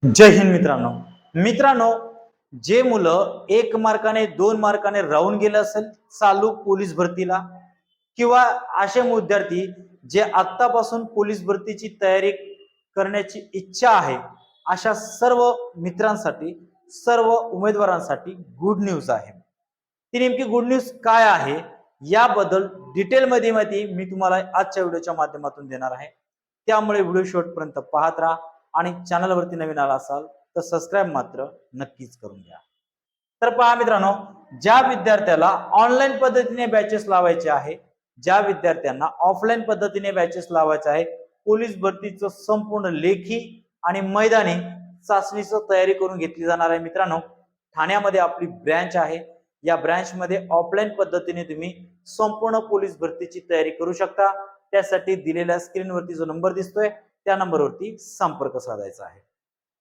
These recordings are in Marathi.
जय हिंद मित्रांनो जे मुलं 1 मार्काने 2 मार्काने राहून गेले असेल चालू पोलीस भरतीला किंवा असे विद्यार्थी जे आतापासून पोलीस भरतीची तयारी करण्याची इच्छा आहे अशा सर्व मित्रांसाठी सर्व उमेदवारांसाठी गुड न्यूज आहे। ती नेमकी गुड न्यूज काय आहे याबद्दल डिटेलमध्ये माहिती मी तुम्हाला आजच्या व्हिडिओच्या माध्यमातून देणार आहे। त्यामुळे व्हिडिओ शेवटपर्यंत पाहत राहा आणि चॅनलवरती नवीन आला असाल तर सबस्क्राइब मात्र नक्कीच करून घ्या। तर पहा मित्रांनो, ज्या विद्यार्थ्याला ऑनलाईन पद्धतीने बॅचेस लावायचे आहे, ज्या विद्यार्थ्यांना ऑफलाईन पद्धतीने बॅचेस लावायचे आहे, पोलीस भरतीचं संपूर्ण लेखी आणि मैदानी चाचणीची तयारी करून घेतली जाणार आहे। मित्रांनो, ठाण्यामध्ये आपली ब्रँच आहे। या ब्रँच मध्ये ऑफलाईन पद्धतीने तुम्ही संपूर्ण पोलीस भरतीची तयारी करू शकता। त्यासाठी दिलेल्या स्क्रीनवरती जो नंबर दिसतोय त्या नंबरवरती संपर्क साधायचा आहे।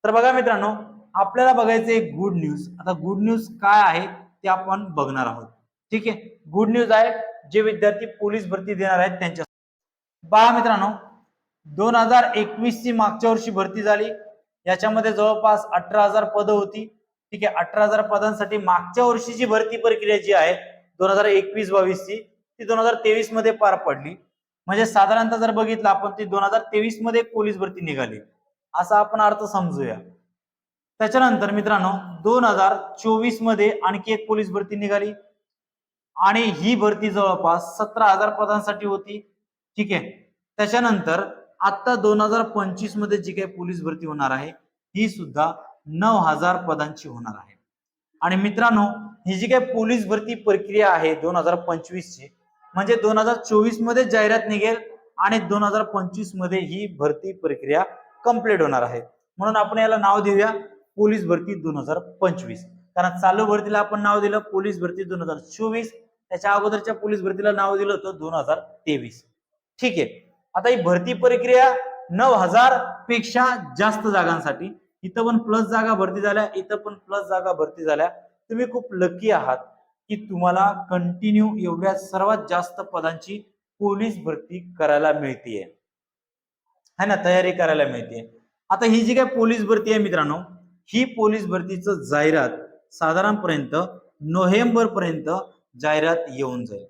तर बघा मित्रांनो, आपल्याला बघायचं एक गुड न्यूज। आता गुड न्यूज काय आहे ते आपण बघणार आहोत। ठीक आहे, गुड न्यूज आहे जे विद्यार्थी पोलीस भरती देणार आहेत त्यांच्या। पहा मित्रांनो, 2021 ची मागच्या वर्षी भरती झाली। याच्यामध्ये जवळपास 18,000 पदं होती। ठीक आहे, 18,000 पदांसाठी मागच्या वर्षीची भरती प्रक्रिया जी आहे 2021-22 ची ती 2023 मध्ये पार पडली। म्हणजे साधारणतः जर बघितलं आपण ती 2023 मध्ये पोलीस भरती निघाली असा आपण अर्थ समजूया। त्याच्यानंतर मित्रांनो 2024 मध्ये आणखी एक पोलीस भरती निघाली आणि ही भरती जवळपास 17,000 पदांसाठी होती। ठीक आहे, त्याच्यानंतर आता 2025 मध्ये जी काही पोलीस भरती होणार आहे ही सुद्धा 9,000 पदांची होणार आहे। आणि मित्रांनो, ही जी काही पोलीस भरती प्रक्रिया आहे 2025 ची म्हणजे 2024 मध्ये जाहिरात निघेल आणि 2025 मध्ये ही भरती प्रक्रिया कंप्लीट होणार आहे। म्हणून आपण याला नाव देऊया पोलीस भरती 2025। कारण चालू भरतीला आपण नाव दिलं पोलीस भरती 2024, त्याच्या अगोदरच्या पोलीस भरतीला नाव दिलं होतं 2023। ठीक आहे, आता ही भरती प्रक्रिया 9,000 पेक्षा जास्त जागांसाठी, इथं पण प्लस जागा भरती झाल्या, इथं पण प्लस जागा भरती झाल्या। तुम्ही खूप लकी आहात की तुम्हाला कंटिन्यू एवढ्या सर्वात जास्त पदांची पोलीस भरती करायला मिळतीये, है ना, तयारी करायला मिळते। आता ही जी काही पोलीस भरती आहे मित्रांनो, ही पोलीस भरतीचं जाहिरात साधारणपर्यंत नोव्हेंबर पर्यंत जाहिरात येऊन जाईल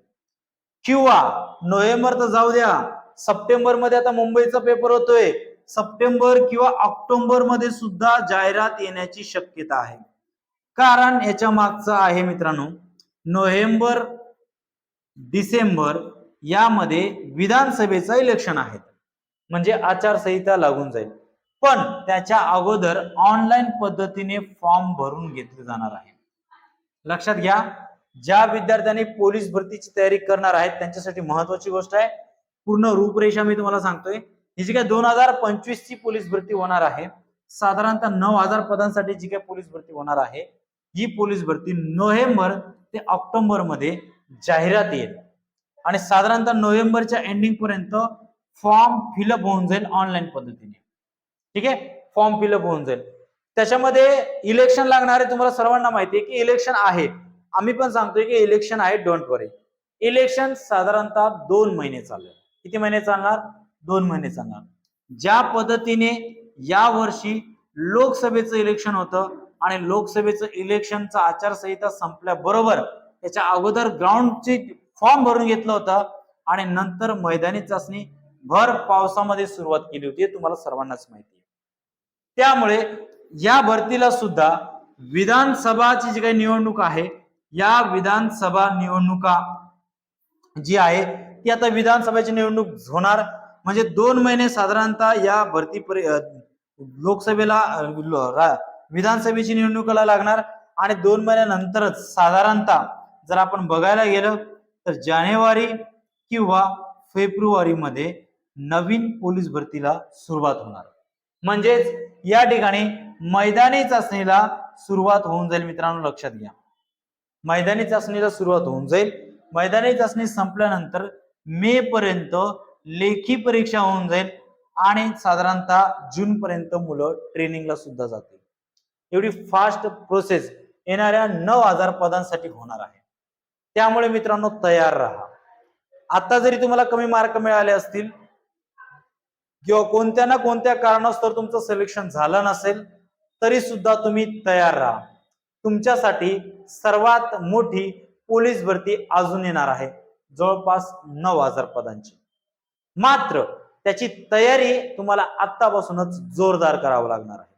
किंवा नोव्हेंबर तर जाऊ द्या, सप्टेंबर मध्ये आता मुंबईचा पेपर होतोय, सप्टेंबर किंवा ऑक्टोबर मध्ये सुद्धा जाहिरात येण्याची शक्यता आहे। कारण याच्या मागचं आहे मित्रांनो, नोव्हेंबर डिसेंबर यामध्ये विधानसभेचं इलेक्शन आहे, म्हणजे आचारसंहिता लागून जाईल। पण त्याच्या अगोदर ऑनलाईन पद्धतीने फॉर्म भरून घेतले जाणार आहे। लक्षात घ्या, ज्या विद्यार्थ्यांनी पोलीस भरतीची तयारी करणार आहेत त्यांच्यासाठी महत्त्वाची गोष्ट आहे, पूर्ण रूपरेषा मी तुम्हाला सांगतोय। ही जी काही 2025 ची पोलीस भरती होणार आहे, साधारणतः 9,000 पदांसाठी जी काही पोलीस भरती होणार आहे, ही पोलीस भरती नोव्हेंबर ते ऑक्टोबर मध्ये जाहिरात येईल आणि साधारणतः नोव्हेंबरच्या एंडिंग पर्यंत फॉर्म फिलअप होऊन जाईल ऑनलाईन पद्धतीने। ठीक आहे, फॉर्म फिलअप होऊन जाईल। त्याच्यामध्ये इलेक्शन लागणार आहे, तुम्हाला सर्वांना माहिती आहे की इलेक्शन आहे। आम्ही पण सांगतोय की इलेक्शन आहे, डोंट वरी। इलेक्शन साधारणतः 2 महिने चालणार। किती महिने चालणार? 2 महिने चालणार। ज्या पद्धतीने या वर्षी लोकसभेचं इलेक्शन होतं आणि लोकसभेचं इलेक्शनचा आचारसंहिता संपल्याबरोबर त्याच्या अगोदर ग्राउंडची फॉर्म भरून घेतलं होतं आणि नंतर मैदानी चाचणी भर पावसामध्ये सुरुवात केली होती, तुम्हाला सर्वांनाच माहिती आहे। त्यामुळे या भरतीला सुद्धा विधानसभाची जी काही निवडणूक आहे, या विधानसभा निवडणुका जी आहे ती आता विधानसभेची निवडणूक होणार, म्हणजे 2 महिने साधारणतः या भरती लोकसभेला विधानसभेची निवडणुकीला लागणार आणि 2 महिन्यानंतरच साधारणतः जर आपण बघायला गेलं तर जानेवारी किंवा फेब्रुवारी मध्ये नवीन पोलीस भरतीला सुरुवात होणार। म्हणजेच या ठिकाणी मैदानी चाचणीला सुरुवात होऊन जाईल। मित्रांनो लक्षात घ्या, मैदानी चाचणीला सुरुवात होऊन जाईल। मैदानी चाचणी संपल्यानंतर मे पर्यंत लेखी परीक्षा होऊन जाईल आणि साधारणतः जून पर्यंत मुलं ट्रेनिंगला सुद्धा जातील। एवढी फास्ट प्रोसेस येणाऱ्या 9,000 पदांसाठी होणार आहे। त्यामुळे मित्रांनो तयार राहा। आता जरी तुम्हाला कमी मार्क मिळाले असतील किंवा कोणत्या ना कोणत्या कारणास्तव तुमचं सिलेक्शन झालं नसेल तरी सुद्धा तुम्ही तयार राहा. तुमच्यासाठी सर्वात मोठी पोलीस भरती अजून येणार आहे, जवळपास 9,000 पदांची. मात्र त्याची तयारी तुम्हाला आत्तापासूनच जोरदार करावं लागणार आहे.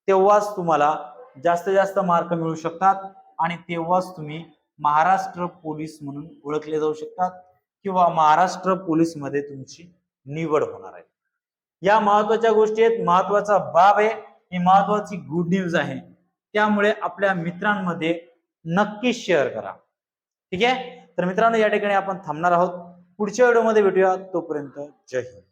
तेव्हाच तुम्हाला जास्तीत जास्त मार्क मिळू शकतात आणि तेव्हाच तुम्ही महाराष्ट्र पोलीस म्हणून ओळखले जाऊ शकतात किंवा महाराष्ट्र पोलीस मध्ये तुमची निवड होणार आहे. या महत्वाच्या गोष्टी आहेत, महत्वाचा बाब आहे, ही महत्वाची गुड न्यूज आहे. त्यामुळे आपल्या मित्रांमध्ये नक्की शेअर करा. ठीक आहे, तर मित्रांनो या ठिकाणी आपण थांबणार आहोत. पुढच्या व्हिडिओमध्ये भेटूया. तोपर्यंत जय हिंद.